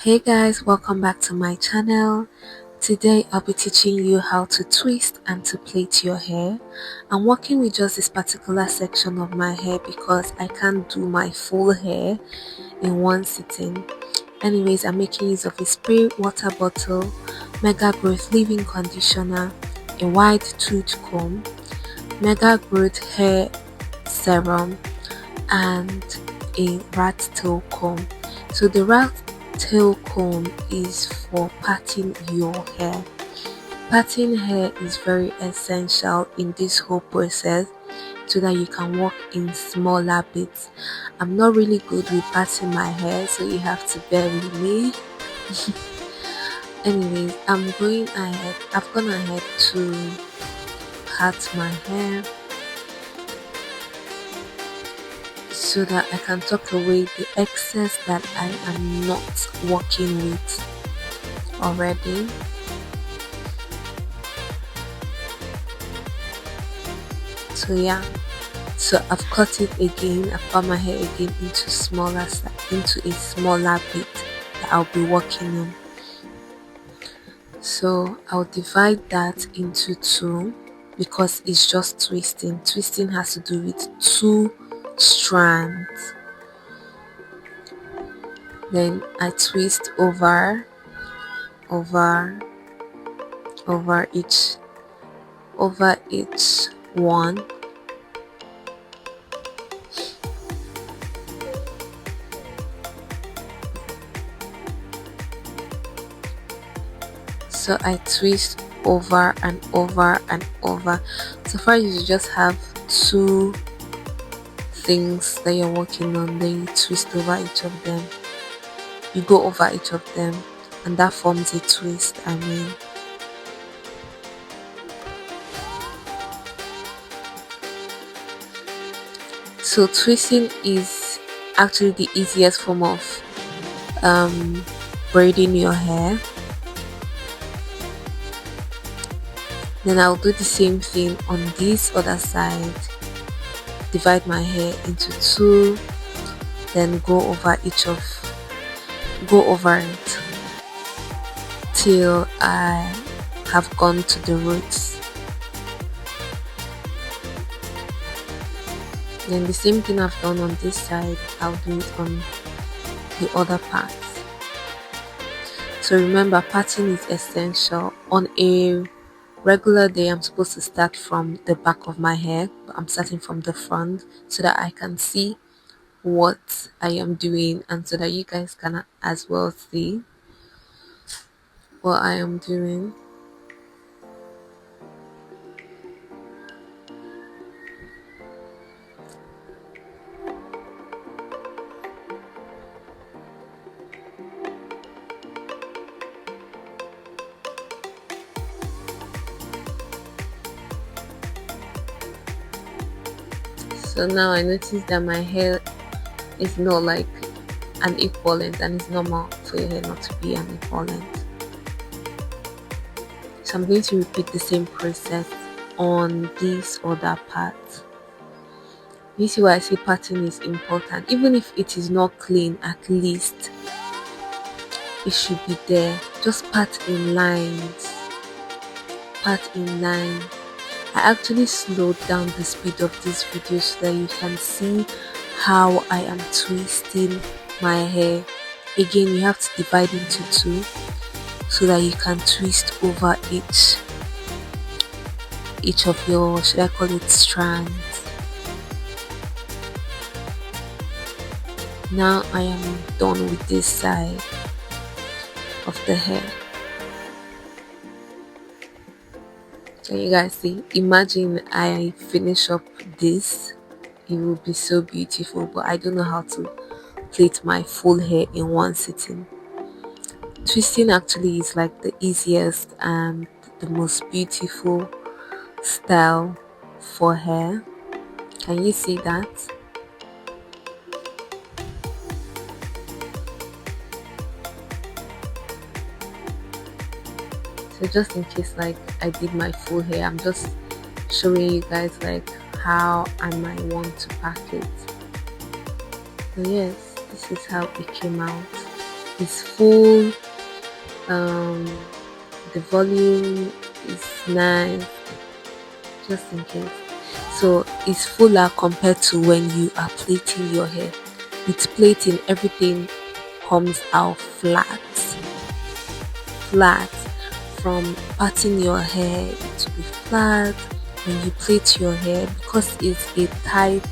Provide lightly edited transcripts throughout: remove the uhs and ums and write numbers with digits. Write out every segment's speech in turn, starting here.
Hey guys, welcome back to my channel. Today I'll be teaching you how to twist and to plait your hair. I'm working with just this particular section of my hair because I can't do my full hair in one sitting. Anyways, I'm making use of a spray water bottle, Mega Growth leave-in conditioner, a wide tooth comb, Mega Growth hair serum, and a rat tail comb. So the rat tail comb is for parting your hair. Parting hair is very essential in this whole process so that you can work in smaller bits. I'm not really good with parting my hair, so you have to bear with me. Anyways, I've gone ahead to part my hair so that I can tuck away the excess that I am not working with already. So yeah, so I've cut it again. I've cut my hair again into a smaller bit that I'll be working on. So I'll divide that into two because it's just twisting. Twisting has to do with two strands. Then I twist over each one. So I twist over and over and over. So far you just have two things that you're working on, then you twist over each of them. You go over each of them and that forms a twist. So twisting is actually the easiest form of braiding your hair. Then I'll do the same thing on this other side. Divide my hair into two, then go over it till I have gone to the roots. Then the same thing I've done on this side, I'll do it on the other part. So remember, parting is essential. On a regular day, I'm supposed to start from the back of my hair, but I'm starting from the front so that I can see what I am doing and so that you guys can as well see what I am doing. So now I notice that my hair is not like an equal length, and it's normal for your hair not to be an equal length. So I'm going to repeat the same process on this other part. You see why I say parting is important. Even if it is not clean, at least it should be there. Just part in lines. Part in line. I actually slowed down the speed of this video so that you can see how I am twisting my hair. Again, you have to divide into two so that you can twist over each of your, should I call it, strands. Now I am done with this side of the hair. Can you guys see? Imagine I finish up this, it will be so beautiful, but I don't know how to plait my full hair in one sitting. Twisting actually is like the easiest and the most beautiful style for hair. Can you see that? So just in case like I did my full hair, I'm just showing you guys like how I might want to pack it. So yes, this is how it came out. is full. um the volume is nice, just in case. So it's fuller compared to when you are plaiting your hair. With plaiting, everything comes out flat. From parting your hair, it will be flat. When you plait your hair, because it's a tight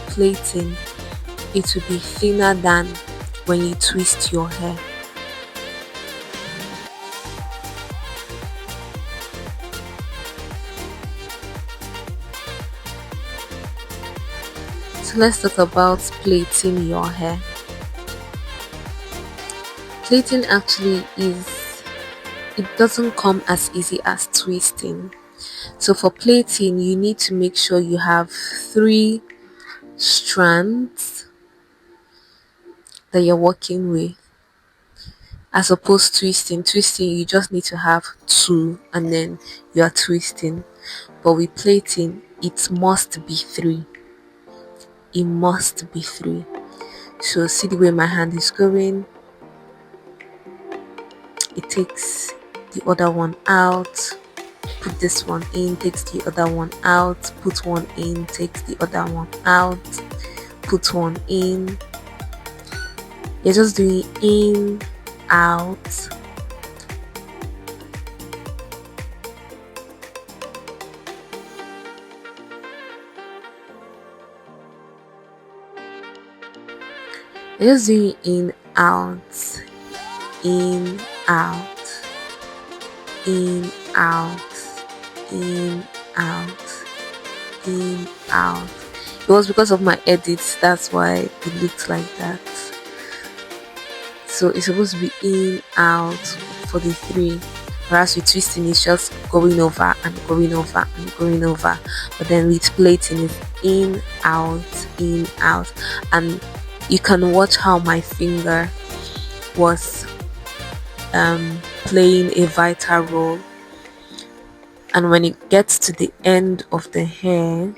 plaiting, it will be thinner than when you twist your hair. So let's talk about plaiting your hair. Plaiting actually it doesn't come as easy as twisting. So for plaiting, you need to make sure you have 3 strands that you're working with, as opposed to twisting you just need to have 2 and then you are twisting. But with plaiting, it must be 3. It must be 3. So see the way my hand is going. It takes the other one out, put this one in, takes the other one out, put one in, takes the other one out, put one in. You're just doing in, out. You're just doing in, out, in, out, in, out, in, out, in, out. It was because of my edits, that's why it looked like that. So it's supposed to be in, out for the 3, whereas with twisting it's just going over and going over and going over. But then with plaiting it's in, out, and you can watch how my finger was playing a vital role. And when it gets to the end of the hair,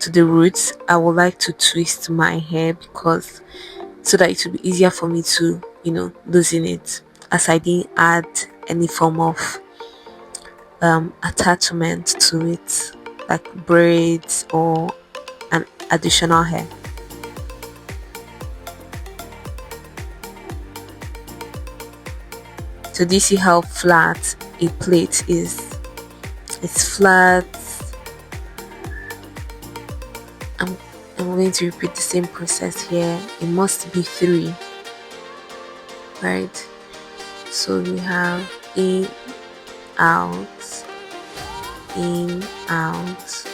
to the roots, I would like to twist my hair, because so that it will be easier for me to loosen it, as I didn't add any form of attachment to it, like braids or an additional hair. So do you see how flat a plait is? It's flat. I'm going to repeat the same process here. It must be 3, right? So we have in, out, in, out.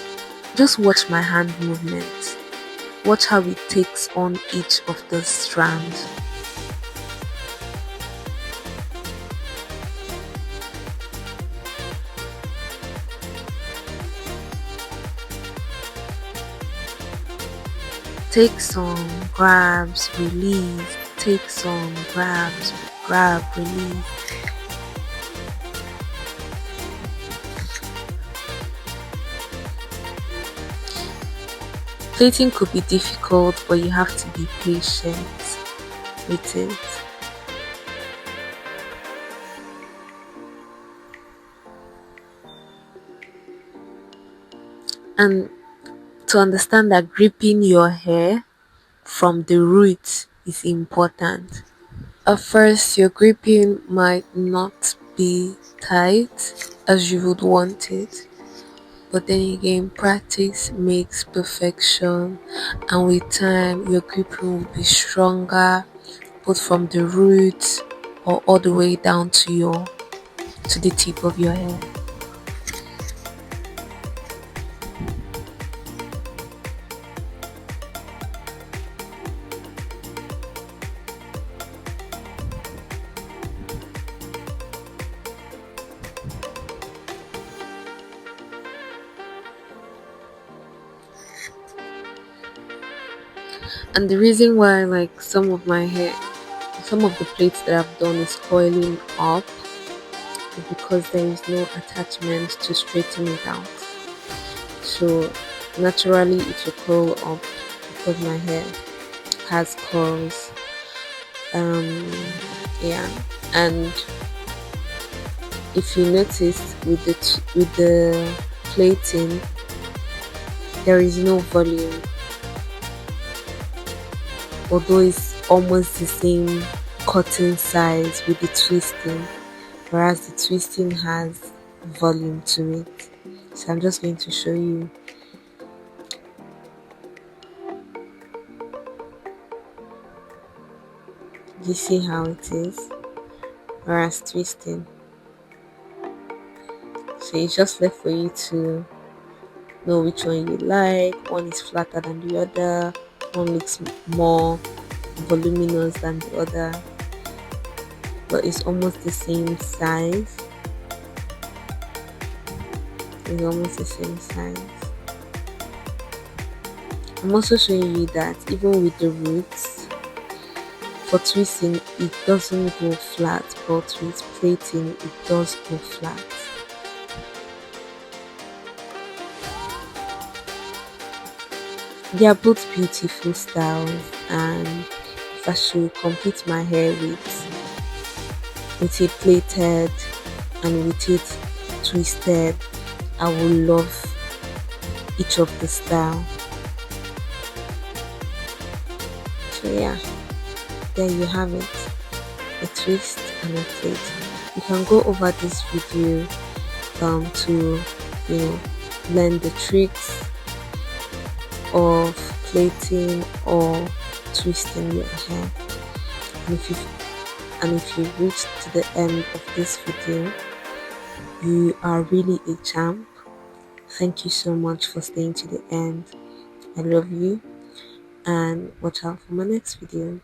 Just watch my hand movement. Watch how it takes on each of the strands. Take some, grabs, release. Take some, grabs, grab, release. Plaiting could be difficult, but you have to be patient with it. And to understand that gripping your hair from the root is important. At first, your gripping might not be tight as you would want it, but then again, practice makes perfection, and with time, your gripping will be stronger, both from the root or all the way down to the tip of your hair. And the reason why like some of the plaits that I've done is coiling up is because there is no attachment to straighten it out. So naturally it will curl up because my hair has curls. um yeah, and if you notice with the plating, there is no volume, although it's almost the same cutting size with the twisting, whereas the twisting has volume to it. So I'm just going to show you. You see how it is, whereas twisting, so it's just left for you to know which one you like. One is flatter than the other, one looks more voluminous than the other, but it's almost the same size. It's almost the same size. I'm also showing you that even with the roots, for twisting it doesn't go flat, but with plating it does go flat. They are both beautiful styles, and if I should complete my hair with it plaited and with it twisted, I would love each of the style. So yeah, there you have it, a twist and a plait. You can go over this video to learn the tricks of plaiting or twisting your hair. And if you've reached to the end of this video, you are really a champ. Thank you so much for staying to the end. I love you, and watch out for my next video.